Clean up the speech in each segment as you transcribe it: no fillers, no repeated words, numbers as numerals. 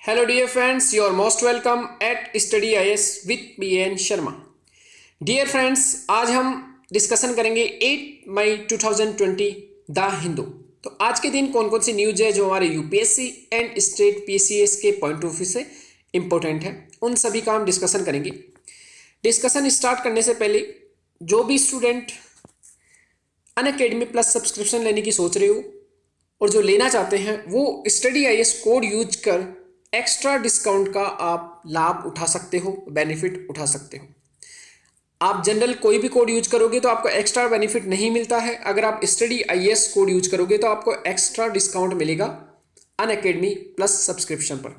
Hello dear friends, you are most welcome at Study IS with BN Sharma. Dear friends, आज हम discussion करेंगे 8 मई 2020 the Hindu. तो आज के दिन कौन कौन सी न्यूज है जो हमारे यूपीएससी एंड स्टेट पीसीएस के पॉइंट ऑफ व्यू से इंपॉर्टेंट है, उन सभी का हम डिस्कशन करेंगे। डिस्कशन स्टार्ट करने से पहले जो भी स्टूडेंट अनअकैडमी प्लस सब्सक्रिप्शन लेने की सोच रहे हो और जो लेना चाहते हैं वो स्टडी आईएस कोड यूज कर एक्स्ट्रा डिस्काउंट का आप लाभ उठा सकते हो, बेनिफिट उठा सकते हो। आप जनरल कोई भी कोड यूज करोगे तो आपको एक्स्ट्रा बेनिफिट नहीं मिलता है। अगर आप स्टडी आईएस कोड यूज करोगे तो आपको एक्स्ट्रा डिस्काउंट मिलेगा अनअकैडमी प्लस सब्सक्रिप्शन पर।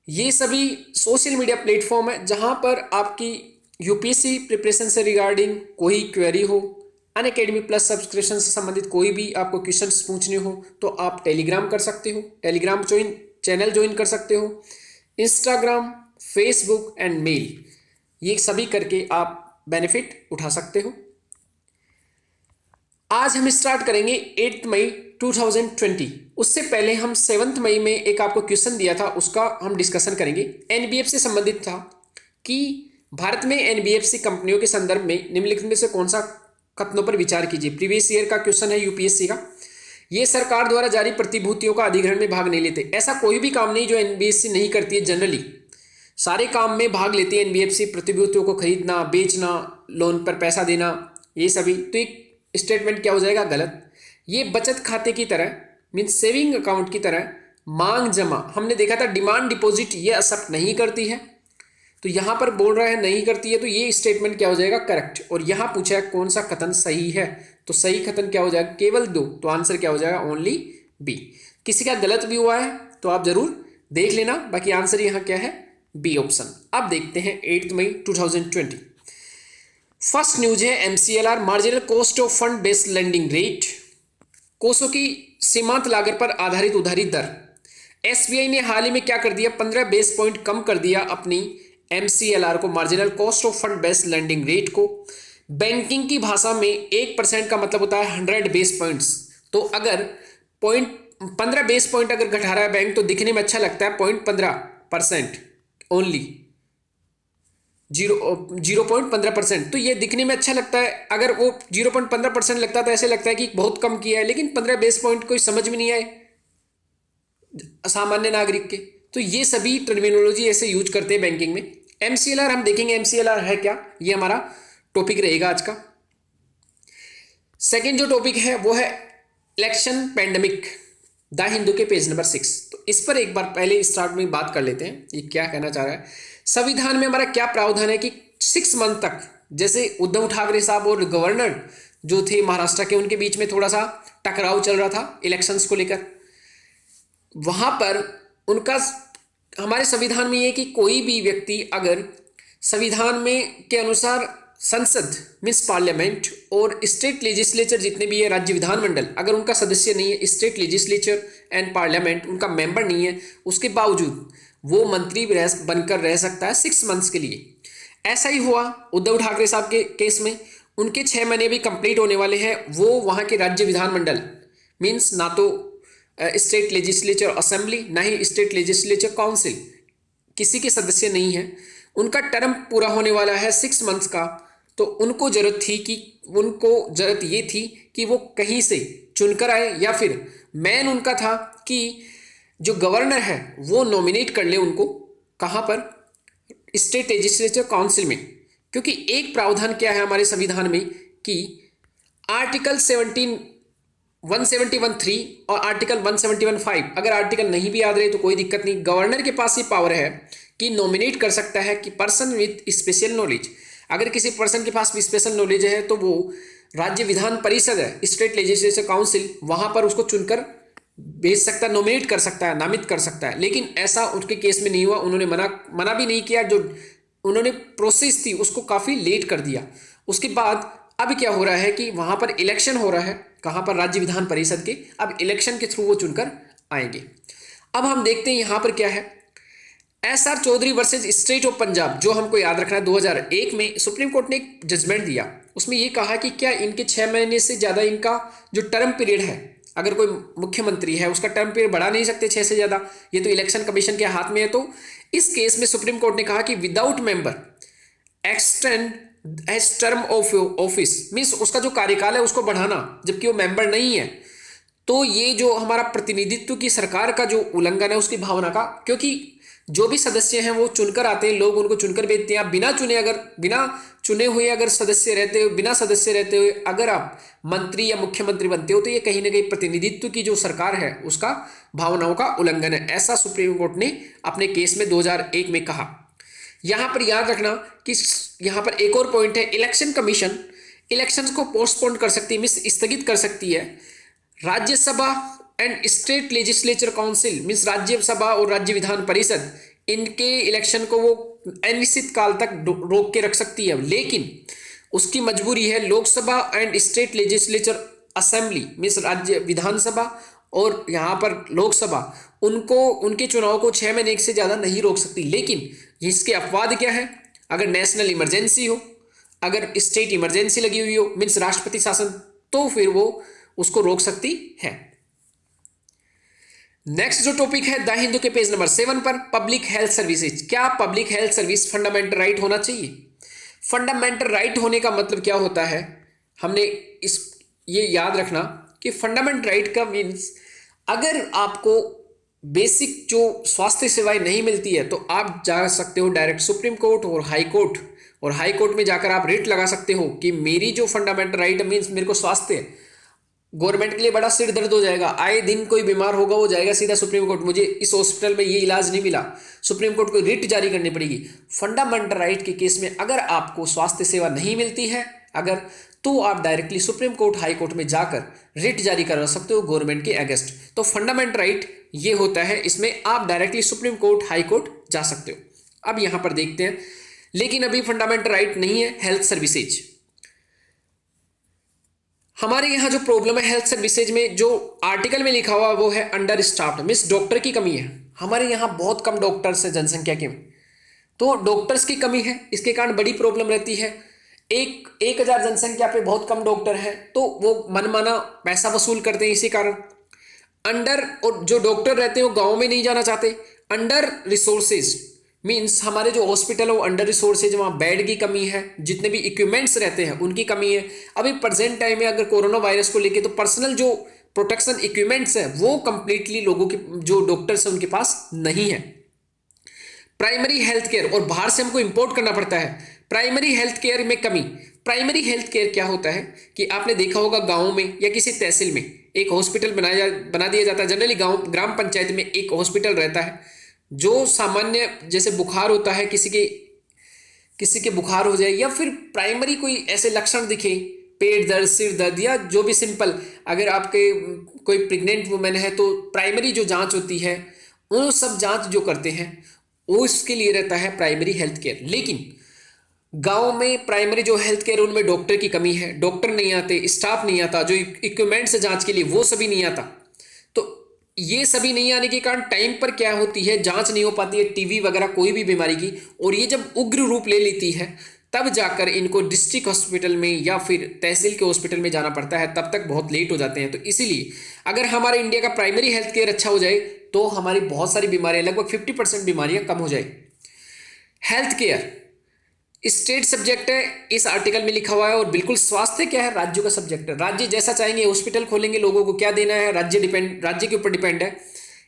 ये सभी सोशल मीडिया प्लेटफॉर्म है जहां पर आपकी यूपीएससी प्रिपरेशन से रिगार्डिंग कोई क्वेरी हो, अनअकैडमी प्लस सब्सक्रिप्शन से संबंधित कोई भी आपको क्वेश्चंस पूछने हो तो आप टेलीग्राम कर सकते हो, टेलीग्राम चैनल ज्वाइन कर सकते हो, इंस्टाग्राम, फेसबुक एंड मेल, ये सभी करके आप बेनिफिट उठा सकते हो। आज हम स्टार्ट करेंगे 8 मई 2020। उससे पहले हम 7 मई में एक आपको क्वेश्चन दिया था, उसका हम डिस्कशन करेंगे। एनबीएफसी से संबंधित था कि भारत में एनबीएफसी कंपनियों के संदर्भ में निम्नलिखित में से कौन सा कथनों पर विचार कीजिए। प्रीवियस ईयर का क्वेश्चन है यूपीएससी का। ये सरकार द्वारा जारी प्रतिभूतियों का अधिग्रहण में भाग नहीं लेते। ऐसा कोई भी काम नहीं जो एनबीएफसी नहीं करती है। जनरली सारे काम में भाग लेती है एनबीएफसी, प्रतिभूतियों को खरीदना, बेचना, लोन पर पैसा देना, ये सभी। तो एक स्टेटमेंट क्या हो जाएगा? गलत। ये बचत खाते की तरह मीन्स सेविंग अकाउंट की तरह मांग जमा, हमने देखा था डिमांड डिपॉजिट, ये एक्सेप्ट नहीं करती है। तो यहां पर बोल रहा है नहीं करती है, तो ये स्टेटमेंट क्या हो जाएगा? करेक्ट। और यहां पूछा है कौन सा कथन सही है, तो सही कथन क्या हो जाएगा? केवल दो। तो आंसर क्या हो जाएगा? Only B. किसी का गलत भी हुआ है तो आप जरूर देख लेना, बाकी आंसर यहां क्या है? B option. अब देखते हैं 8 मई 2020। फर्स्ट न्यूज है MCLR, marginal cost of fund based lending rate, कोषों की सीमांत लागत पर आधारित उधारी दर। एसबीआई ने हाल ही में क्या कर दिया? 15 बेस पॉइंट कम कर दिया अपनी एमसीएलआर को, marginal cost of fund based lending rate को। बैंकिंग की भाषा में 1% का मतलब होता है 100 बेस पॉइंट्स। तो अगर 15 बेस पॉइंट अगर घटा रहा है बैंक तो दिखने में अच्छा लगता है 0.15% ओनली, 0.15%। तो ये दिखने में अच्छा लगता है। अगर वो 0.15% लगता है तो ऐसे लगता है कि बहुत कम किया है, लेकिन 15 बेस पॉइंट कोई समझ में नहीं आए सामान्य नागरिक के। तो ये सभी टर्मिनोलॉजी ऐसे यूज करते हैं बैंकिंग में। एमसीएलआर हम देखेंगे एमसीएलआर है क्या, ये हमारा टॉपिक रहेगा आज का। सेकंड जो टॉपिक है वो है इलेक्शन पैंडेमिक, द हिंदू के पेज नंबर 6। तो इस पर एक बार पहले स्टार्ट में बात कर लेते हैं, ये क्या कहना चाह रहा है। संविधान में हमारा क्या प्रावधान है कि 6 मंथ तक, जैसे उद्धव ठाकरे साहब और गवर्नर जो थे महाराष्ट्र के, उनके बीच में थोड़ा सा टकराव चल रहा था इलेक्शंस को लेकर, वहां पर उनका हमारे संविधान में ये कि कोई भी व्यक्ति अगर संविधान में के अनुसार संसद मीन्स पार्लियामेंट और स्टेट लेजिस्लेचर जितने भी है, राज्य विधानमंडल, अगर उनका सदस्य नहीं है, स्टेट लेजिस्लेचर एंड पार्लियामेंट उनका मेंबर नहीं है, उसके बावजूद वो मंत्री बनकर रह सकता है 6 मंथ्स के लिए। ऐसा ही हुआ उद्धव ठाकरे साहब के केस में। उनके 6 महीने भी कंप्लीट होने वाले हैं। वो वहाँ के राज्य विधानमंडल मीन्स ना तो स्टेट लेजिस्लेचर असेंबली ना ही स्टेट लेजिस्लेचर काउंसिल, किसी के सदस्य नहीं है। उनका टर्म पूरा होने वाला है 6 मंथ्स का। तो उनको जरूरत ये थी कि वो कहीं से चुनकर आए, या फिर मेन उनका था कि जो गवर्नर है वो नॉमिनेट कर ले उनको, कहाँ पर? स्टेट लेजिस्लेचर काउंसिल में। क्योंकि एक प्रावधान क्या है हमारे संविधान में कि आर्टिकल 171(3) और आर्टिकल 171(5), अगर आर्टिकल नहीं भी याद रहे तो कोई दिक्कत नहीं, गवर्नर के पास ये पावर है कि नॉमिनेट कर सकता है कि पर्सन विथ स्पेशल नॉलेज। अगर किसी पर्सन के पास भी स्पेशल नॉलेज है तो वो राज्य विधान परिषद है, स्टेट लेजिस्लेचर काउंसिल, वहां पर उसको चुनकर भेज सकता है, नॉमिनेट कर सकता है, नामित कर सकता है। लेकिन ऐसा उनके केस में नहीं हुआ। उन्होंने मना भी नहीं किया। जो उन्होंने प्रोसेस थी उसको काफ़ी लेट कर दिया। उसके बाद अब क्या हो रहा है कि वहाँ पर इलेक्शन हो रहा है, कहाँ पर? राज्य विधान परिषद के। अब इलेक्शन के थ्रू वो चुनकर आएंगे। अब हम देखते हैं यहाँ पर क्या है। SR Chaudhary versus state of Punjab, जो हमको याद रखना है, 2001 में सुप्रीम कोर्ट ने एक जजमेंट दिया। उसमें ये कहा कि क्या इनके 6 महीने से ज़्यादा इनका जो टर्म पीरियड है अगर कोई मुख्यमंत्री है उसका टर्म पीरियड बढ़ा नहीं सकते 6 से ज़्यादा, ये तो इलेक्शन कमीशन के हाथ में है। तो इस केस में सुप्रीम कोर्ट ने कहा कि without member extend as term of office, means उसका जो कार्यकाल है उसको बढ़ाना जबकि वो मेंबर नहीं है, तो ये जो हमारा प्रतिनिधित्व की सरकार का जो उल्लंघन है उसकी भावना का, क्योंकि जो भी सदस्य हैं वो चुनकर आते हैं, लोग उनको चुनकर भेजते हैं। आप बिना चुने, अगर बिना चुने हुए अगर सदस्य रहते हो, बिना सदस्य रहते हुए अगर आप मंत्री या मुख्यमंत्री बनते हो, तो ये कहीं ना कहीं प्रतिनिधित्व की जो सरकार है उसका भावनाओं का उल्लंघन है, ऐसा सुप्रीम कोर्ट ने अपने केस में 2001 में कहा। यहां पर याद रखना कि यहां पर एक और पॉइंट है, इलेक्शन कमीशन इलेक्शंस को पोस्टपोन कर सकती है, मीन्स स्थगित कर सकती है। Rajya Sabha and state legislature council, means Rajya Sabha और राज्य विधान परिषद, इनके इलेक्शन को वो अनिश्चित काल तक रोक के रख सकती है, लेकिन उसकी मजबूरी है Lok Sabha and state legislature assembly, means राज्य विधानसभा और यहाँ पर लोकसभा, उनको उनके चुनाव को 6 महीने से ज़्यादा नहीं रोक सकती। लेकिन इसके अपवाद क्या है, अगर नेशनल इमरजेंसी हो, अगर स्टेट इमरजेंसी लगी हुई हो, मीन्स राष्ट्रपति शासन, तो फिर वो उसको रोक सकती है। नेक्स्ट जो टॉपिक है द हिंदू के पेज नंबर 7 पर, पब्लिक हेल्थ सर्विसेज। क्या public health service fundamental right होना चाहिए? फंडामेंटल राइट होने का मतलब क्या होता है, हमने ये याद रखना कि फंडामेंटल राइट का मीन्स, अगर आपको बेसिक जो स्वास्थ्य सेवाएं नहीं मिलती है तो आप जा सकते हो डायरेक्ट सुप्रीम कोर्ट और हाई कोर्ट, और हाई कोर्ट में जाकर आप रिट लगा सकते हो कि मेरी जो फंडामेंटल राइट मीन्स मेरे को स्वास्थ्य, गवर्नमेंट के लिए बड़ा सिर दर्द हो जाएगा, आए दिन कोई बीमार होगा वो जाएगा सीधा सुप्रीम कोर्ट, मुझे इस हॉस्पिटल में ये इलाज नहीं मिला, सुप्रीम कोर्ट को रिट जारी करनी पड़ेगी। फंडामेंटल राइट के केस में अगर आपको स्वास्थ्य सेवा नहीं मिलती है अगर, तो आप directly supreme court high court में जाकर रिट जारी करवा सकते हो गवर्नमेंट के अगेंस्ट। तो फंडामेंटल राइट ये होता है, इसमें आप directly supreme court high court जा सकते हो। अब यहां पर देखते हैं, लेकिन अभी फंडामेंटल राइट नहीं है हेल्थ सर्विसेज। हमारे यहाँ जो प्रॉब्लम है हेल्थ सर्विसेज में, जो आर्टिकल में लिखा हुआ वो है अंडर स्टाफ्ड, मीन्स डॉक्टर की कमी है। हमारे यहाँ बहुत कम डॉक्टर्स है जनसंख्या के में, तो डॉक्टर्स की कमी है, इसके कारण बड़ी प्रॉब्लम रहती है। 1000 जनसंख्या पे बहुत कम डॉक्टर है, तो वो मनमाना पैसा वसूल करते हैं, इसी कारण अंडर, और जो डॉक्टर रहते हैं वो गाँव में नहीं जाना चाहते। अंडर रिसोर्सेज मीन्स हमारे जो हॉस्पिटल है वो अंडर रिसोर्सेज, वहाँ बेड की कमी है, जितने भी इक्विपमेंट्स रहते हैं उनकी कमी है। अभी प्रेजेंट टाइम में अगर कोरोना वायरस को लेके, तो पर्सनल जो प्रोटेक्शन इक्विपमेंट्स है वो कंप्लीटली लोगों के जो डॉक्टर्स हैं उनके पास नहीं है। प्राइमरी हेल्थ केयर, और बाहर से हमको इंपोर्ट करना पड़ता है। प्राइमरी हेल्थ केयर में कमी। प्राइमरी हेल्थ केयर क्या होता है कि आपने देखा होगा गाँव में या किसी तहसील में एक हॉस्पिटल बना दिया जाता है। जनरली गाँव ग्राम पंचायत में एक हॉस्पिटल रहता है, जो सामान्य जैसे बुखार होता है, किसी के बुखार हो जाए, या फिर प्राइमरी कोई ऐसे लक्षण दिखे, पेट दर्द, सिर दर्द, या जो भी सिंपल, अगर आपके कोई प्रेग्नेंट वुमेन है तो प्राइमरी जो जांच होती है वो सब जांच जो करते हैं वो इसके लिए रहता है प्राइमरी हेल्थ केयर। लेकिन गांव में प्राइमरी जो हेल्थ केयर उनमें डॉक्टर की कमी है, डॉक्टर नहीं आते, स्टाफ नहीं आता, जो इक्विपमेंट्स है जांच के लिए वो सभी नहीं आता। तो ये सभी नहीं आने के कारण टाइम पर क्या होती है, जांच नहीं हो पाती है टीबी वगैरह कोई भी बीमारी की, और ये जब उग्र रूप ले लेती है तब जाकर इनको डिस्ट्रिक्ट हॉस्पिटल में या फिर तहसील के हॉस्पिटल में जाना पड़ता है, तब तक बहुत लेट हो जाते हैं। तो इसीलिए अगर हमारे इंडिया का प्राइमरी हेल्थ केयर अच्छा हो जाए तो हमारी बहुत सारी बीमारियां, लगभग 50% बीमारियां कम हो जाए। हेल्थ केयर स्टेट सब्जेक्ट है, इस आर्टिकल में लिखा हुआ है, और बिल्कुल स्वास्थ्य क्या है, राज्यों का सब्जेक्ट है। राज्य जैसा चाहेंगे हॉस्पिटल खोलेंगे, लोगों को क्या देना है, राज्य के ऊपर डिपेंड है,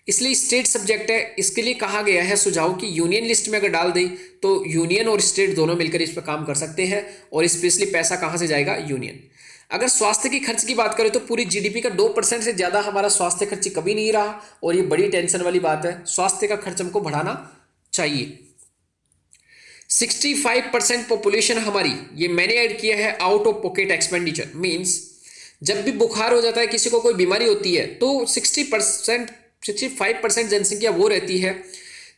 इसलिए स्टेट सब्जेक्ट है। इसके लिए कहा गया है सुझाव की यूनियन लिस्ट में अगर डाल दें तो यूनियन और स्टेट दोनों मिलकर इस पर काम कर सकते हैं, और स्पेशली पैसा कहाँ से जाएगा, यूनियन। अगर स्वास्थ्य के खर्च की बात करें तो पूरी जीडीपी का 2% से ज़्यादा हमारा स्वास्थ्य खर्च कभी नहीं रहा, और ये बड़ी टेंशन वाली बात है। स्वास्थ्य का खर्च हमको बढ़ाना चाहिए। 65% पॉपुलेशन हमारी, ये मैंने ऐड किया है, out of pocket expenditure, means जब भी बुखार हो जाता है, किसी को कोई बीमारी होती है, तो 65% जनसंख्या वो रहती है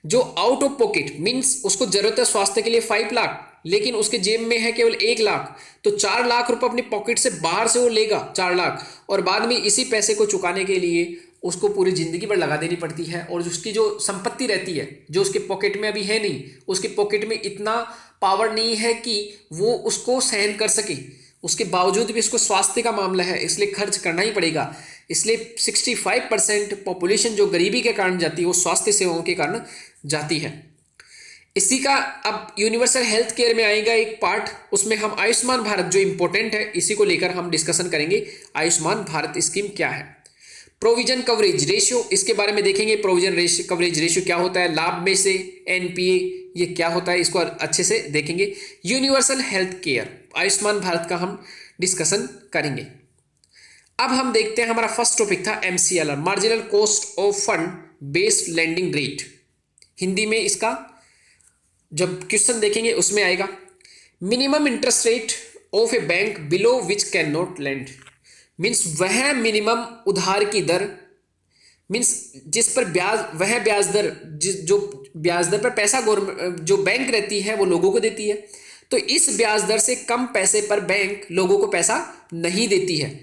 जो आउट ऑफ पॉकेट, मीन्स उसको जरूरत है स्वास्थ्य के लिए 5 लाख, लेकिन उसके जेब में है केवल 1 लाख, तो 4 लाख रुपए अपनी पॉकेट से बाहर से वो लेगा, 4 लाख, और बाद में इसी पैसे को चुकाने के लिए उसको पूरी जिंदगी भर लगा देनी पड़ती है। और उसकी जो संपत्ति रहती है, जो उसके पॉकेट में अभी है नहीं, उसके पॉकेट में इतना पावर नहीं है कि वो उसको सहन कर सके, उसके बावजूद भी इसको स्वास्थ्य का मामला है इसलिए खर्च करना ही पड़ेगा। इसलिए 65% पॉपुलेशन जो गरीबी के कारण जाती है वो स्वास्थ्य सेवाओं के कारण जाती है। इसी का अब यूनिवर्सल हेल्थ केयर में आएगा एक पार्ट, उसमें हम आयुष्मान भारत जो इंपॉर्टेंट है इसी को लेकर हम डिस्कशन करेंगे। आयुष्मान भारत स्कीम क्या है? प्रोविजन कवरेज रेशियो, इसके बारे में देखेंगे। प्रोविजन कवरेज रेशियो क्या होता है, लाभ में से एनपीए ये क्या होता है, इसको अच्छे से देखेंगे। Universal health care Ayushman Bharat का हम डिस्कशन करेंगे। अब हम देखते हैं, हमारा फर्स्ट टॉपिक था MCLR, marginal cost of fund based lending rate. Hindi में इसका जब क्वेश्चन देखेंगे उसमें आएगा minimum interest rate of a bank below which can not lend. Means वह मिनिमम उधार की दर, मीन्स जिस पर ब्याज, वह ब्याज दर जो ब्याज दर पर पैसा जो बैंक रहती है वो लोगों को देती है, तो इस ब्याज दर से कम पैसे पर बैंक लोगों को पैसा नहीं देती है।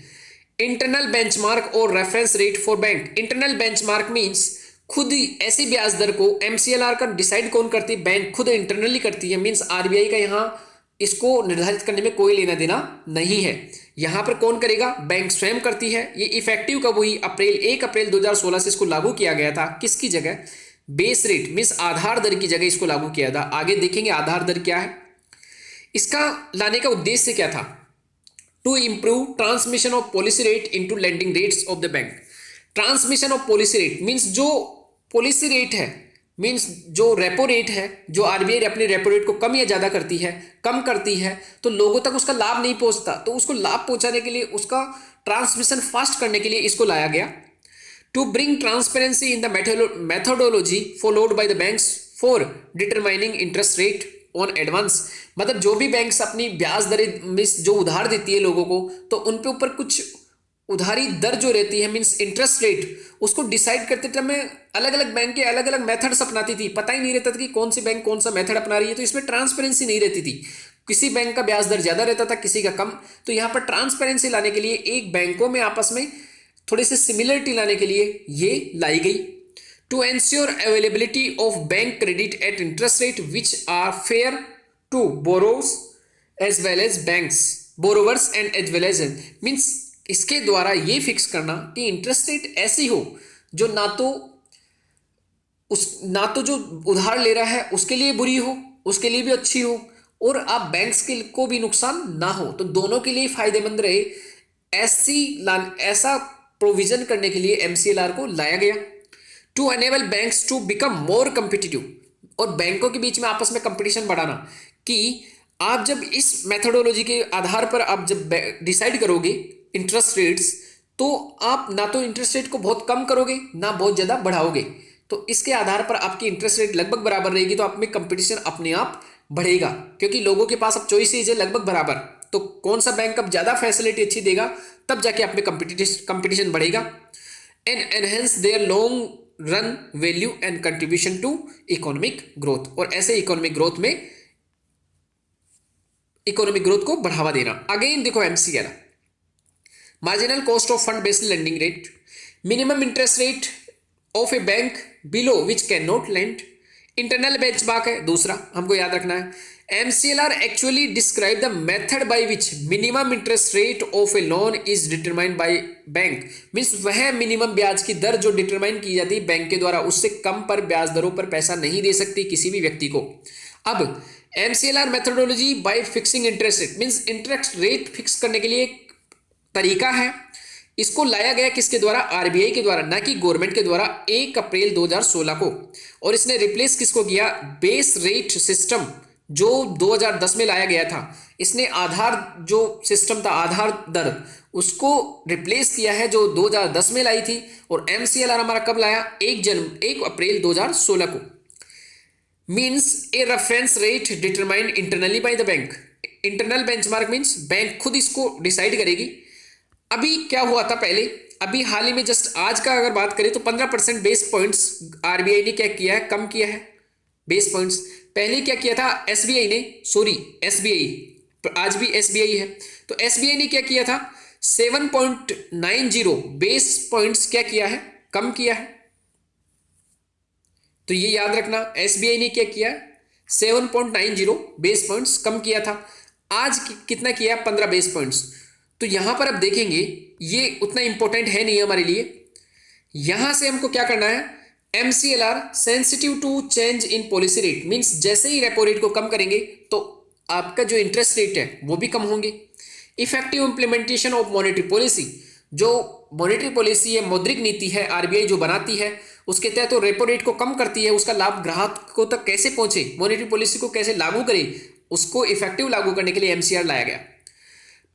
इंटरनल बेंचमार्क और reference rate for bank. Internal benchmark means खुद ऐसी ब्याज दर को एमसीएलआर का डिसाइड कौन करती है, बैंक खुद इंटरनली करती है। मीन्स आरबीआई का यहाँ इसको निर्धारित करने में कोई लेना देना नहीं है। यहाँ पर कौन करेगा, बैंक स्वयं करती है। ये इफेक्टिव कब हुई, 1 अप्रैल 2016 से इसको लागू किया गया था। किसकी जगह, बेस रेट मीन्स आधार दर की जगह इसको लागू किया था। आगे देखेंगे आधार दर क्या है, इसका लाने का उद्देश्य क्या था, to improve transmission of policy rate into lending rates of the bank. Transmission of policy rate means जो पॉलिसी रेट है, मीन्स जो रेपो रेट है, जो आरबीआई अपने रेपो रेट को कम या ज्यादा करती है, कम करती है तो लोगों तक उसका लाभ नहीं पहुंचता, तो उसको लाभ पहुंचाने के लिए, उसका ट्रांसमिशन फास्ट करने के लिए इसको लाया गया। To bring transparency in the methodology followed by the banks for determining interest rate on advance. मतलब जो भी बैंक्स अपनी ब्याज दरें जो उधार देती है लोगों को, तो उन पे ऊपर कुछ उधारी दर जो रहती है मीन्स इंटरेस्ट रेट, उसको डिसाइड करते समय अलग अलग बैंक के अलग अलग मेथड्स अपनाती थी। पता ही नहीं रहता था कि कौन सी बैंक कौन सा मेथड अपना रही है, तो इसमें ट्रांसपेरेंसी नहीं रहती थी। किसी बैंक का ब्याज दर ज्यादा रहता था, किसी का कम। तो यहाँ पर ट्रांसपेरेंसी लाने के लिए, एक बैंकों में आपस में थोड़ी सी सिमिलरिटी लाने के लिए ये लाई गई। To ensure availability of bank credit at interest rate which are fair to borrowers as well as banks, borrowers and as well as, means इसके द्वारा ये फिक्स करना कि इंटरेस्ट रेट ऐसी हो जो ना तो जो उधार ले रहा है उसके लिए बुरी हो, उसके लिए भी अच्छी हो, और आप बैंक्स के को भी नुकसान ना हो, तो दोनों के लिए फायदेमंद रहे। ऐसा प्रोविजन करने के लिए एमसीएलआर को लाया गया। To enable banks to become more competitive, और बैंकों के बीच में आपस में कंपटीशन बढ़ाना, कि आप जब इस मेथोडोलॉजी के आधार पर आप जब डिसाइड करोगे इंटरेस्ट रेट्स, तो आप ना तो इंटरेस्ट रेट को बहुत कम करोगे ना बहुत ज़्यादा बढ़ाओगे, तो इसके आधार पर आपकी इंटरेस्ट रेट लगभग बराबर रहेगी, तो आप में कंपटीशन अपने आप बढ़ेगा, क्योंकि लोगों के पास अब चॉइसेज है लगभग बराबर। तो कौन सा बैंक अब ज़्यादा फैसिलिटी अच्छी देगा, तब जाके आप में कंपटीशन बढ़ेगा। And enhance their long run value and contribution to economic growth, और ऐसे इकोनॉमिक ग्रोथ को बढ़ावा देना। अगेन देखो MCLR, marginal cost of fund based lending rate, minimum interest rate of a bank below which can not lend, internal benchmark है दूसरा, हमको याद रखना है। MCLR actually describe the method by which minimum interest rate of a loan is determined by bank, means वह minimum ब्याज की दर जो डिटरमाइन की जाती है बैंक के द्वारा, उससे कम पर ब्याज दरों पर पैसा नहीं दे सकती किसी भी व्यक्ति को। अब MCLR methodology bye fixing interest rate, means interest rate fix करने के लिए एक तरीका है। इसको लाया गया किसके द्वारा, आरबीआई के द्वारा, ना कि गवर्नमेंट के द्वारा, 1 अप्रैल 2016 को। और इसने रिप्लेस किसको किया, बेस रेट सिस्टम जो 2010 में लाया गया था, इसने आधार जो सिस्टम था, आधार दर, उसको रिप्लेस किया है जो 2010 में लाई थी। और एमसीएलआर हमारा कब लाया, 1 अप्रैल 2016 को। Means a reference rate determined internally by the bank. Internal benchmark means bank खुद इसको डिसाइड करेगी। अभी क्या हुआ था पहले, अभी हाल ही में जस्ट आज का अगर बात करें तो 15% बेस पॉइंट्स आरबीआई ने क्या किया है, कम किया है बेस पॉइंट्स। पहले क्या किया था एसबीआई ने, आज भी एसबीआई है, तो एसबीआई ने क्या किया था, 7.90 बेस पॉइंट्स क्या किया है, कम किया है। तो ये याद रखना, एसबीआई ने क्या किया, 7.90 बेस पॉइंट्स कम किया था। आज कितना किया, 15 बेस पॉइंट्स। तो यहां पर अब देखेंगे ये उतना इंपॉर्टेंट है नहीं हमारे लिए। यहां से हमको क्या करना है, MCLR sensitive to change in policy rate, means जैसे ही रेपो रेट को कम करेंगे तो आपका जो इंटरेस्ट रेट है वो भी कम होंगे। Effective implementation of monetary policy, जो मॉनेटरी पॉलिसी है, मौद्रिक नीति है आरबीआई जो बनाती है, उसके तहत तो रेपो रेट को कम करती है, उसका लाभ ग्राहकों तक कैसे पहुंचे, मॉनेटरी पॉलिसी को कैसे लागू करें, उसको इफेक्टिव लागू करने के लिए एमसीआर लाया गया।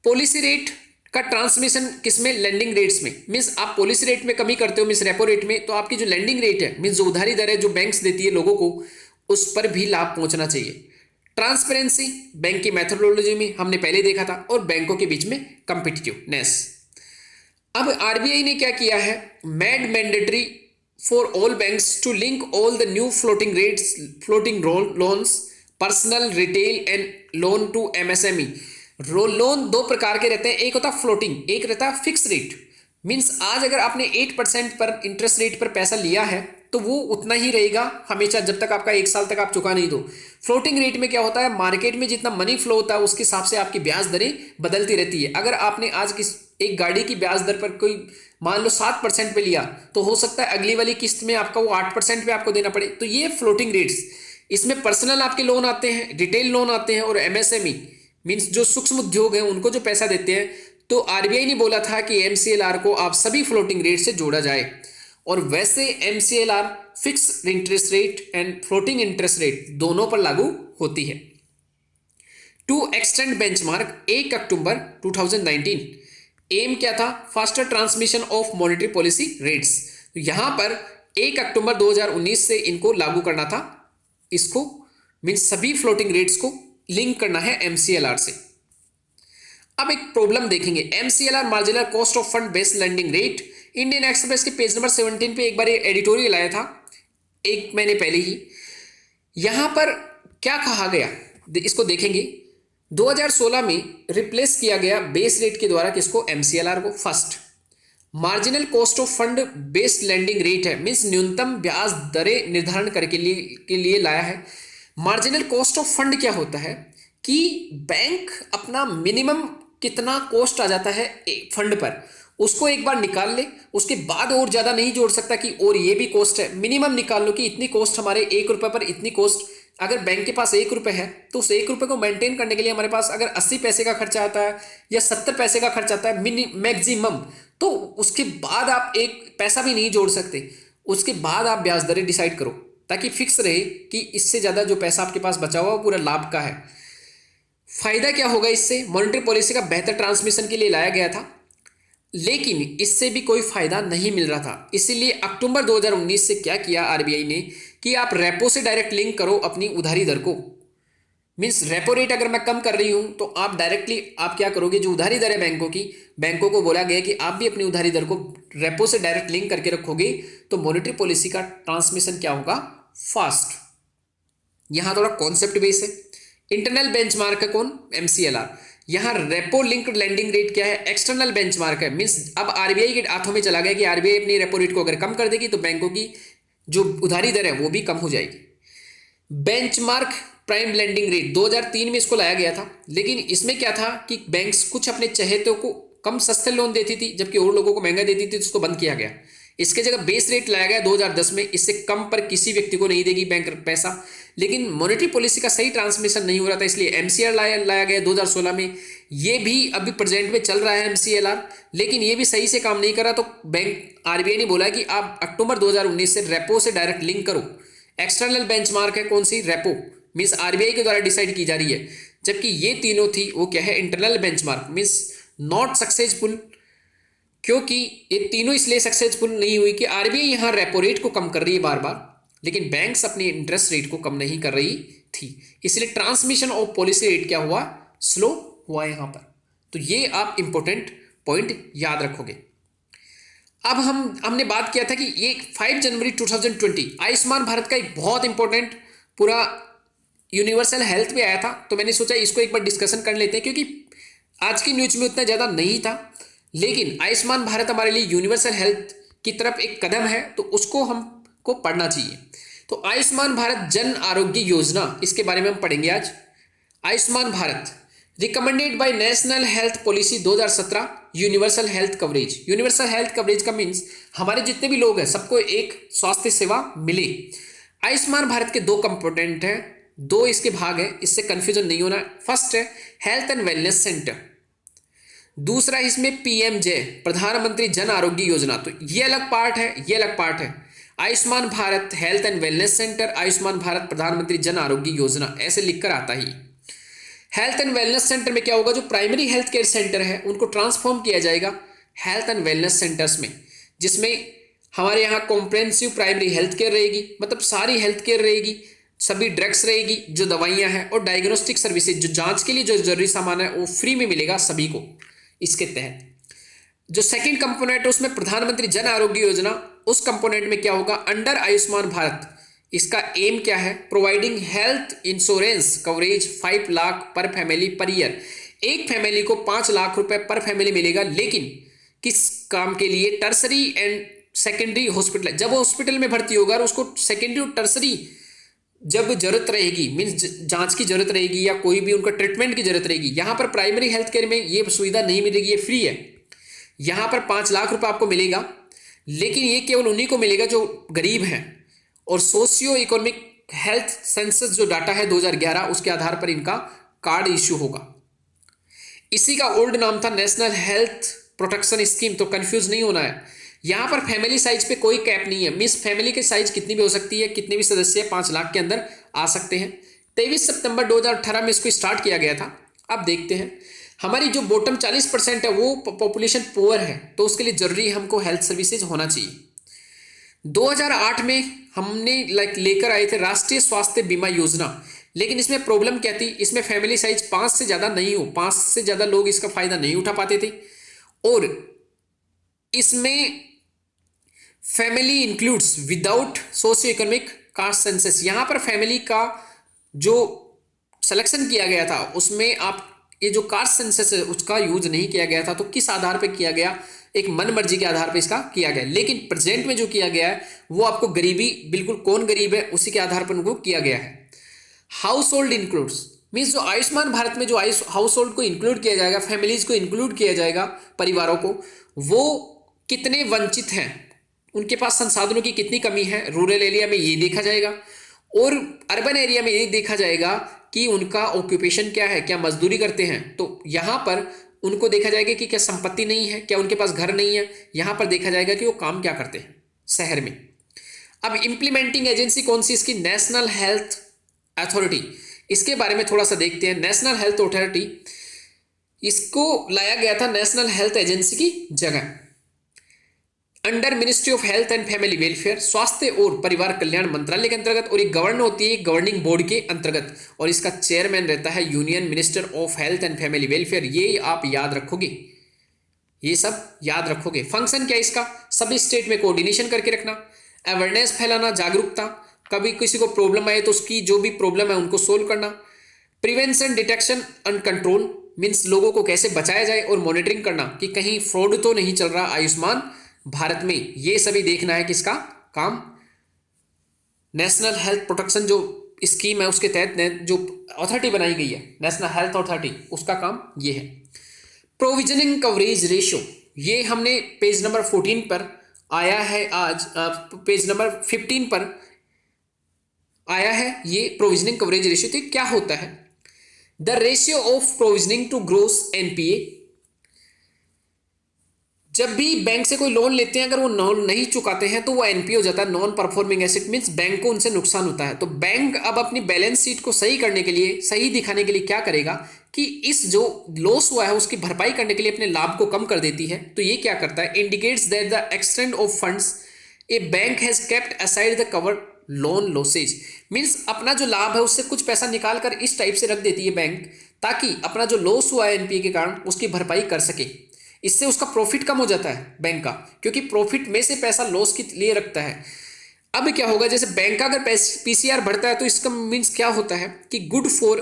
पॉलिसी रेट का ट्रांसमिशन किसमें, लेंडिंग रेट्स में, मींस आप पॉलिसी रेट में कमी करते हो मींस रेपो रेट में, तो आपकी जो लेंडिंग रेट है मींस जो उधारी दर है जो बैंक्स देती है लोगों को, उस पर भी लाभ पहुंचना चाहिए। ट्रांसपेरेंसी, बैंक की मेथोडोलॉजी में हमने पहले देखा था, और बैंकों के बीच में कंपिटिटिवनेस। अब आरबीआई ने क्या किया है, made mandatory for all banks to link all the new floating rates, floating loans, personal, retail and loan to MSME. Loan दो प्रकार के रहते हैं, एक होता है फ्लोटिंग, एक रहता है फिक्स रेट। मींस आज अगर आपने 8% पर इंटरेस्ट रेट पर पैसा लिया है तो वो उतना ही रहेगा हमेशा, जब तक आपका 1 साल तक आप चुका नहीं दो। फ्लोटिंग रेट में क्या होता है, मार्केट में जितना मनी फ्लो होता है उसके हिसाब से आपकी ब्याज दरें बदलती रहती है। अगर आपने आज एक गाड़ी की ब्याज दर पर कोई मान लो 7% पे लिया, तो हो सकता है अगली वाली किस्त में आपका वो 8% पे आपको देना पड़े। तो ये फ्लोटिंग रेट्स, इसमें पर्सनल आपके लोन आते हैं, रिटेल लोन आते हैं, और एमएसएमई मींस जो सूक्ष्म उद्योग हैं उनको जो पैसा देते हैं। तो आरबीआई ने बोला था कि एमसीएलआर को आप सभी फ्लोटिंग रेट से जोड़ा जाए, और वैसे MCLR fix interest rate and floating interest rate दोनों पर लागू होती है। To extend benchmark 1 October 2019, M क्या था, faster transmission of monetary policy rates. तो यहां पर 1 अक्टूबर 2019 से इनको लागू करना था, इसको मींस सभी फ्लोटिंग रेट्स को लिंक करना है एमसीएलआर से। अब एक प्रॉब्लम देखेंगे, MCLR marginal cost of fund based lending rate. Indian express के पेज नंबर 17 पे एक बार एडिटोरियल आया था 1 महीने पहले ही। यहां पर क्या कहा गया, इसको देखेंगे। 2016 में रिप्लेस किया गया बेस रेट के द्वारा किसको, एमसीएलआर को। First marginal cost of fund based lending rate है, मींस न्यूनतम ब्याज दरें निर्धारण करने के लिए लाया है। मार्जिनल कॉस्ट ऑफ फंड क्या होता है कि बैंक अपना मिनिमम कितना कॉस्ट आ जाता है फंड पर, उसको एक बार निकाल ले, उसके बाद और ज्यादा नहीं जोड़ सकता कि और ये भी कॉस्ट है। मिनिमम निकाल लो कि इतनी कॉस्ट हमारे 1 रुपए पर इतनी कॉस्ट। अगर बैंक के पास 1 रुपए है तो उस 1 रुपए को मेंटेन करने के लिए हमारे पास अगर 80 पैसे का खर्चा आता है या 70 पैसे का खर्चा आता है मैक्सिमम, तो उसके बाद आप एक पैसा भी नहीं जोड़ सकते। उसके बाद आप ब्याज दरें डिसाइड करो ताकि फिक्स रहे कि इससे ज्यादा जो पैसा आपके पास बचा हुआ पूरा लाभ का है। फायदा क्या होगा इससे, मॉनेटरी पॉलिसी का बेहतर ट्रांसमिशन के लिए लाया गया था, लेकिन इससे भी कोई फायदा नहीं मिल रहा था। इसीलिए अक्टूबर 2019 से क्या किया आरबीआई ने कि आप रेपो से डायरेक्ट लिंक करो अपनी उधारी दर को। मींस रेपो रेट अगर मैं कम कर रही हूं तो आप डायरेक्टली आप क्या करोगे, जो उधारी दर है बैंकों की, बैंकों को बोला गया कि आप भी अपनी उधारी दर को रेपो से डायरेक्ट लिंक करके रखोगे तो मॉनेटरी पॉलिसी का ट्रांसमिशन क्या होगा, फास्ट। यहां थोड़ा कॉन्सेप्ट बेस है। इंटरनल बेंचमार्क है कौन, एमसीएलआर। यहां रेपो लिंक्ड लेंडिंग रेट क्या है, एक्सटर्नल बेंचमार्क है। मींस अब आरबीआई के हाथों में चला गया कि आरबीआई अपनी रेपो रेट को अगर कम कर देगी तो बैंकों की जो उधारी दर है वो भी कम हो जाएगी। बेंचमार्क प्राइम लेंडिंग रेट 2003 में इसको लाया गया था, लेकिन इसमें क्या था कि बैंक्स कुछ अपने चहेतों को कम सस्ते लोन देती थी जबकि और लोगों को महंगा देती थी, तो इसको बंद किया गया। इसके जगह बेस रेट लाया गया 2010 में, इससे कम पर किसी व्यक्ति को नहीं देगी बैंक पैसा। लेकिन मॉनेटरी पॉलिसी का सही ट्रांसमिशन नहीं हो रहा था, इसलिए एमसीआर लाया गया 2016 में। ये भी अभी प्रेजेंट में चल रहा है एमसीएलआर, लेकिन ये भी सही से काम नहीं कर रहा। तो बैंक आरबीआई ने बोला कि आप अक्टूबर 2019 से रेपो से डायरेक्ट लिंक करो। एक्सटर्नल बेंचमार्क है कौन सी, रेपो, मींस आरबीआई के द्वारा डिसाइड की जा रही है। जबकि ये तीनों थी वो क्या है, internal benchmark, means not successful. क्योंकि ये तीनों इसलिए सक्सेसफुल नहीं हुई कि आरबीआई यहां रेपो रेट को कम कर रही है बार बार, लेकिन बैंक्स अपनी इंटरेस्ट रेट को कम नहीं कर रही थी, इसलिए ट्रांसमिशन ऑफ पॉलिसी रेट क्या हुआ, स्लो हुआ यहां पर। तो ये आप इंपॉर्टेंट पॉइंट याद रखोगे। अब हमने बात किया था कि ये 5 जनवरी 2020 आयुष्मान भारत का एक बहुत इंपॉर्टेंट पूरा यूनिवर्सल हेल्थ पे आया था, तो मैंने सोचा इसको एक बार डिस्कशन कर लेते हैं, क्योंकि आज की न्यूज में उतना ज़्यादा नहीं था, लेकिन आयुष्मान भारत हमारे लिए यूनिवर्सल हेल्थ की तरफ एक कदम है, तो उसको हमको पढ़ना चाहिए। तो आयुष्मान भारत जन आरोग्य योजना, इसके बारे में हम पढ़ेंगे आज। Ayushman Bharat recommended by national health policy 2017 universal health coverage. Universal health coverage का मीन्स हमारे जितने भी लोग हैं सबको एक स्वास्थ्य सेवा मिले। आयुष्मान भारत के दो कंपोनेंट हैं, दो इसके भाग हैं, इससे कंफ्यूजन नहीं होना। फर्स्ट है हेल्थ एंड वेलनेस सेंटर, दूसरा इसमें पीएमजे प्रधानमंत्री जन आरोग्य योजना। तो ये अलग पार्ट है, ये अलग पार्ट है। Ayushman Bharat health and wellness centre, Ayushman Bharat प्रधानमंत्री जन आरोग्य योजना, ऐसे लिखकर आता ही। हेल्थ एंड वेलनेस सेंटर में क्या होगा, जो प्राइमरी हेल्थ केयर सेंटर है उनको ट्रांसफॉर्म किया जाएगा हेल्थ एंड वेलनेस सेंटर्स में, जिसमें हमारे यहाँ कॉम्प्रेहेंसिव प्राइमरी हेल्थ केयर रहेगी, मतलब सारी हेल्थ केयर रहेगी, सभी ड्रग्स रहेगी, जो दवाइयाँ हैं, और डायग्नोस्टिक सर्विसेज, जो जांच के लिए जो जरूरी सामान है वो फ्री में मिलेगा सभी को इसके तहत। जो सेकंड कंपोनेंट है उसमें प्रधानमंत्री जन आरोग्य योजना, उस कंपोनेंट में क्या होगा, अंडर आयुष्मान भारत इसका एम क्या है, providing health insurance coverage 5 lakh पर फैमिली पर ईयर। एक फैमिली को 5 लाख रुपए पर फैमिली मिलेगा, लेकिन किस काम के लिए, टर्सरी एंड सेकेंडरी हॉस्पिटल, जब हॉस्पिटल में भर्ती होगा और उसको सेकेंडरी और टर्सरी जब जरूरत रहेगी, मीन्स जांच की जरूरत रहेगी या कोई भी उनका ट्रीटमेंट की जरूरत रहेगी। यहां पर प्राइमरी हेल्थ केयर में ये सुविधा नहीं मिलेगी, ये फ्री है। यहां पर 5 लाख रुपए आपको मिलेगा, लेकिन ये केवल उन्हीं को मिलेगा जो गरीब हैं, और सोशियो इकोनॉमिक हेल्थ सेंसस जो डाटा है 2011 उसके आधार पर इनका कार्ड इश्यू होगा। इसी का ओल्ड नाम था नेशनल हेल्थ प्रोटेक्शन स्कीम, तो कंफ्यूज नहीं होना है। यहां पर फैमिली साइज पे कोई कैप नहीं है, मींस फैमिली की साइज कितनी भी हो सकती है, कितने भी सदस्य 5 लाख के अंदर आ सकते हैं। 23 सितंबर 2018 में इसको स्टार्ट किया गया था। अब देखते हैं, हमारी जो बॉटम 40% है वो पॉपुलेशन पुअर है, तो उसके लिए जरूरी हमको हेल्थ सर्विसेज होना चाहिए। 2008 में हमने लेकर आए थे राष्ट्रीय स्वास्थ्य बीमा योजना, लेकिन इसमें प्रॉब्लम क्या थी, इसमें फैमिली साइज 5 से ज़्यादा नहीं हो, 5 से ज़्यादा लोग इसका फायदा नहीं उठा पाते थे, और इसमें family includes without socio economic caste census. यहां पर फैमिली का जो सिलेक्शन किया गया था उसमें आप ये जो कास्ट सेंसस है उसका यूज नहीं किया गया था, तो किस आधार पर किया गया, एक मन मर्जी के आधार पर इसका किया गया। लेकिन प्रेजेंट में जो किया गया है वो आपको गरीबी, बिल्कुल कौन गरीब है उसी के आधार पर उनको किया गया है। हाउस होल्ड इंक्लूड्स मीन्स जो आयुष्मान भारत में जो हाउस होल्ड को इंक्लूड किया जाएगा, फैमिलीज को इंक्लूड किया जाएगा, परिवारों को, वो कितने वंचित हैं, उनके पास संसाधनों की कितनी कमी है, रूरल एरिया में ये देखा जाएगा, और अर्बन एरिया में ये देखा जाएगा कि उनका ऑक्यूपेशन क्या है, क्या मजदूरी करते हैं। तो यहाँ पर उनको देखा जाएगा कि क्या संपत्ति नहीं है, क्या उनके पास घर नहीं है, यहाँ पर देखा जाएगा कि वो काम क्या करते हैं शहर में। अब इंप्लीमेंटिंग एजेंसी कौन सी इसकी, नेशनल हेल्थ अथॉरिटी। इसके बारे में थोड़ा सा देखते हैं। नेशनल हेल्थ अथॉरिटी, इसको लाया गया था नेशनल हेल्थ एजेंसी की जगह, under ministry of health and family welfare, स्वास्थ्य और परिवार कल्याण मंत्रालय के अंतर्गत, और ये गवर्न होती है गवर्निंग बोर्ड के अंतर्गत, और इसका चेयरमैन रहता है union minister of health and family welfare. ये आप याद रखोगे, ये सब याद रखोगे। फंक्शन क्या है इसका, सभी स्टेट में कोऑर्डिनेशन करके रखना, अवेयरनेस फैलाना, जागरूकता, कभी किसी को प्रॉब्लम आए तो उसकी जो भी प्रॉब्लम है उनको सोल्व करना, prevention, detection and control means लोगों को कैसे बचाया जाए, और मॉनिटरिंग करना कि कहीं फ्रॉड तो नहीं चल रहा आयुष्मान भारत में, ये सभी देखना है किसका काम। नेशनल हेल्थ प्रोटेक्शन जो स्कीम है उसके तहत जो अथॉरिटी बनाई गई है नेशनल हेल्थ अथॉरिटी, उसका काम ये है। प्रोविजनिंग कवरेज रेशियो, ये हमने पेज नंबर 14 पर आया है, आज पेज नंबर 15 पर आया है ये प्रोविजनिंग कवरेज रेशियो। तो क्या होता है, the ratio of provisioning to gross NPA. जब भी बैंक से कोई लोन लेते हैं, अगर वो लोन नहीं चुकाते हैं तो वो एनपीए हो जाता है, non performing asset, means bank को उनसे नुकसान होता है। तो बैंक अब अपनी बैलेंस शीट को सही करने के लिए, सही दिखाने के लिए क्या करेगा कि इस जो लॉस हुआ है उसकी भरपाई करने के लिए अपने लाभ को कम कर देती है। तो ये क्या करता है, indicates that the extent of funds A bank has kept aside the covered loan losses, means अपना जो लाभ है उससे कुछ पैसा निकाल कर इस टाइप से रख देती है बैंक, ताकि अपना जो लॉस हुआ है एनपीए के कारण उसकी भरपाई कर सके। इससे उसका प्रॉफिट कम हो जाता है बैंक का, क्योंकि प्रॉफिट में से पैसा लॉस के लिए रखता है। अब क्या होगा, जैसे बैंक का अगर पीसीआर बढ़ता है तो इसका मीन्स क्या होता है कि गुड फॉर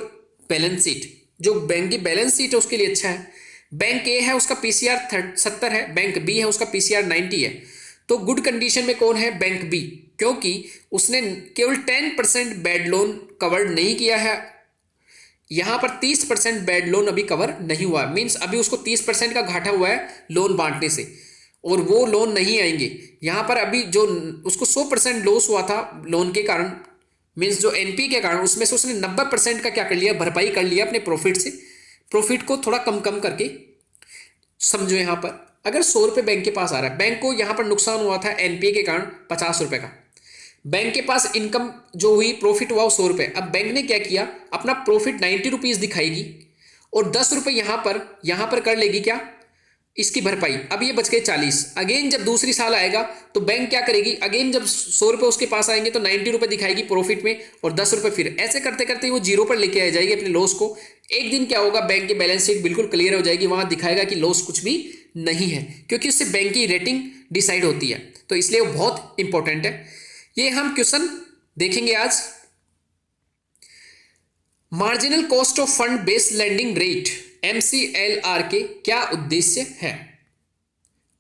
बैलेंस शीट, जो बैंक की बैलेंस शीट है उसके लिए अच्छा है। बैंक ए है उसका पीसीआर 70 है, बैंक बी है उसका पीसीआर 90 है, तो गुड कंडीशन में कौन है, बैंक बी, क्योंकि उसने केवल 10% बैड लोन कवर्ड नहीं किया है यहाँ पर 30% बैड लोन अभी कवर नहीं हुआ, मीन्स अभी उसको 30% का घाटा हुआ है लोन बांटने से, और वो लोन नहीं आएंगे। यहाँ पर अभी जो उसको 100% लॉस हुआ था लोन के कारण, मीन्स जो एनपी के कारण, उसमें से उसने 90% का क्या कर लिया, भरपाई कर लिया अपने प्रॉफिट से। प्रॉफिट को थोड़ा कम कम करके समझो। यहाँ पर अगर 100 रुपये बैंक के पास आ रहा है, बैंक को यहाँ पर नुकसान हुआ था एनपीए के कारण 50 रुपये का, बैंक के पास इनकम जो हुई, प्रॉफिट हुआ 100 रुपये। अब बैंक ने क्या किया, अपना प्रॉफिट 90 रुपीज़ दिखाएगी और 10 रुपये यहाँ पर कर लेगी क्या, इसकी भरपाई। अब ये बच गए 40। अगेन जब दूसरी साल आएगा तो बैंक क्या करेगी, अगेन जब 100 रुपये उसके पास आएंगे तो 90 रुपये दिखाएगी प्रॉफिट में और 10 रुपये फिर, ऐसे करते करते वो जीरो पर लेके आ जाएगी अपने लॉस को। एक दिन क्या होगा, बैंक की बैलेंस शीट बिल्कुल क्लियर हो जाएगी, वहां दिखाएगा कि लॉस कुछ भी नहीं है, क्योंकि उससे बैंक की रेटिंग डिसाइड होती है। तो इसलिए वो बहुत इंपॉर्टेंट है। ये हम क्वेश्चन देखेंगे आज। Marginal cost of fund based lending rate MCLR के क्या उद्देश्य है।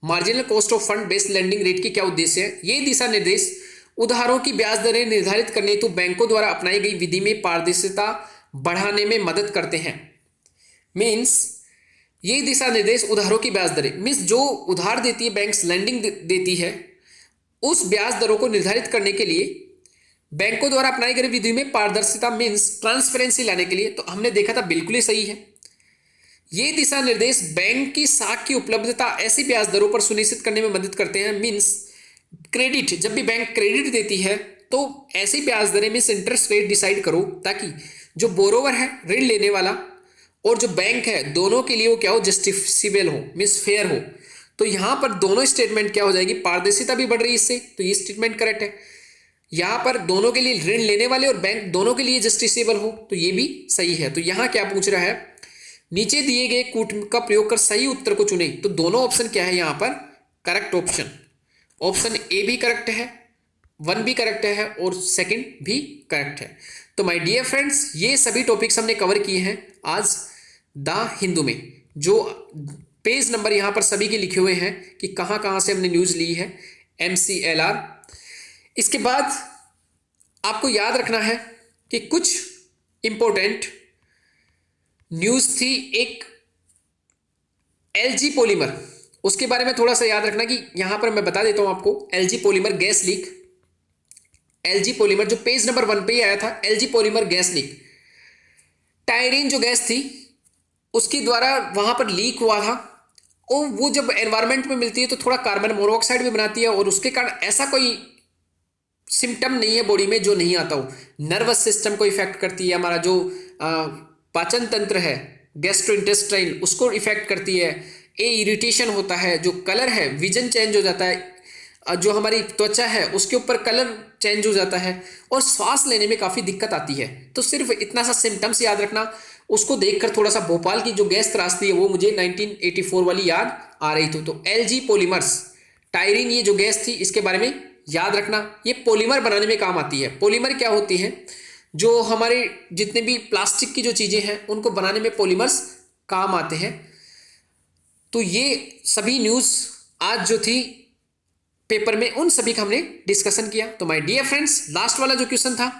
Marginal cost of fund based lending rate के क्या उद्देश्य है। ये दिशा निर्देश उधारों की ब्याज दरें निर्धारित करने हेतु बैंकों द्वारा अपनाई गई विधि में पारदर्शिता बढ़ाने में मदद करते हैं। मीन्स ये दिशा निर्देश उधारों की ब्याज दरें, मीन्स जो उधार देती है बैंक्स, लेंडिंग देती है, उस ब्याज दरों को निर्धारित करने के लिए बैंकों द्वारा अपनाई गई विधि में पारदर्शिता, मीन्स ट्रांसपेरेंसी लाने के लिए। तो हमने देखा था बिल्कुल ही सही है। ये दिशा निर्देश बैंक की साख की उपलब्धता ऐसी ब्याज दरों पर सुनिश्चित करने में मदद करते हैं। मीन्स क्रेडिट, जब भी बैंक क्रेडिट देती है तो ऐसी ब्याज दरें में इंटरेस्ट रेट डिसाइड करो ताकि जो बोरोवर है, ऋण लेने वाला, और जो बैंक है, दोनों के लिए वो क्या हो, जस्टिफिएबल हो, मीन्स फेयर हो। तो यहाँ पर दोनों स्टेटमेंट क्या हो जाएगी, पारदर्शिता भी बढ़ रही है इससे, तो ये स्टेटमेंट करेक्ट है। यहाँ पर दोनों के लिए, ऋण लेने वाले और बैंक दोनों के लिए जस्टिफिएबल हो, तो ये भी सही है। तो यहाँ क्या पूछ रहा है, नीचे दिए गए कूट का प्रयोग कर सही उत्तर को चुने। तो दोनों ऑप्शन क्या है यहाँ पर, करेक्ट ऑप्शन। ऑप्शन ए भी करेक्ट है, 1 भी करेक्ट है और सेकंड भी करेक्ट है। तो माय डियर फ्रेंड्स, ये सभी टॉपिक्स हमने कवर किए हैं आज द हिंदू में। जो पेज नंबर यहाँ पर सभी के लिखे हुए हैं कि कहाँ कहाँ से हमने न्यूज़ ली है, MCLR। इसके बाद आपको याद रखना है कि कुछ इंपॉर्टेंट न्यूज़ थी। एक LG पॉलीमर, उसके बारे में थोड़ा सा याद रखना कि यहाँ पर मैं बता देता हूँ आपको। LG polymer gas leak, LG polymer जो पेज नंबर 1 पे ही आया था, LG पॉलीमर गैस लीक। टायरीन जो गैस थी उसके द्वारा वहाँ पर लीक हुआ था, और वो जब एनवायरनमेंट में मिलती है तो थोड़ा कार्बन मोनोऑक्साइड भी बनाती है, और उसके कारण ऐसा कोई सिम्टम नहीं है बॉडी में जो नहीं आता हो। नर्वस सिस्टम को इफेक्ट करती है, हमारा जो पाचन तंत्र है, गैस्ट्रोइंटेस्टाइन, उसको इफेक्ट करती है। इरिटेशन होता है, जो कलर है, विजन चेंज हो जाता है, जो हमारी त्वचा है उसके ऊपर कलर चेंज हो जाता है, और सांस लेने में काफ़ी दिक्कत आती है। तो सिर्फ इतना सा सिम्टम्स याद रखना। उसको देखकर थोड़ा सा भोपाल की जो गैस त्रासदी है वो मुझे 1984 वाली याद आ रही थी। तो LG पॉलीमर्स, टायरीन ये जो गैस थी, इसके बारे में याद रखना। ये पॉलीमर बनाने में काम आती है। पॉलीमर क्या होती है, जो हमारे जितने भी प्लास्टिक की जो चीज़ें हैं उनको बनाने में पॉलीमर्स काम आते हैं। तो ये सभी न्यूज़ आज जो थी पेपर में, उन सभी का हमने डिस्कशन किया। तो माय डियर फ्रेंड्स, लास्ट वाला जो क्वेश्चन था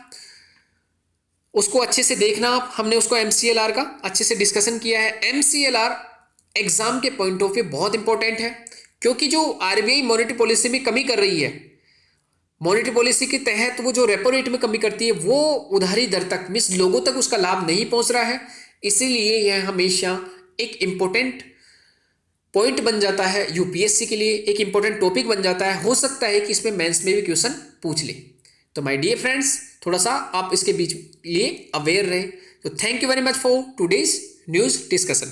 उसको अच्छे से देखना आप। हमने उसको MCLR का अच्छे से डिस्कशन किया है। MCLR एग्जाम के पॉइंट ऑफ व्यू बहुत इंपॉर्टेंट है, क्योंकि जो RBI मॉनेटरी पॉलिसी में कमी कर रही है, मॉनेटरी पॉलिसी के तहत वो जो रेपो रेट में कमी करती है, वो उधारी दर तक, मीन्स लोगों तक उसका लाभ नहीं पहुंच रहा है। इसीलिए यह हमेशा एक इम्पोर्टेंट पॉइंट बन जाता है UPSC के लिए, एक इंपॉर्टेंट टॉपिक बन जाता है। हो सकता है कि इसमें मेंस में भी क्वेश्चन पूछ ले। तो माय डियर फ्रेंड्स, थोड़ा सा आप इसके बीच लिए अवेयर रहे। तो thank you very much for today's news discussion.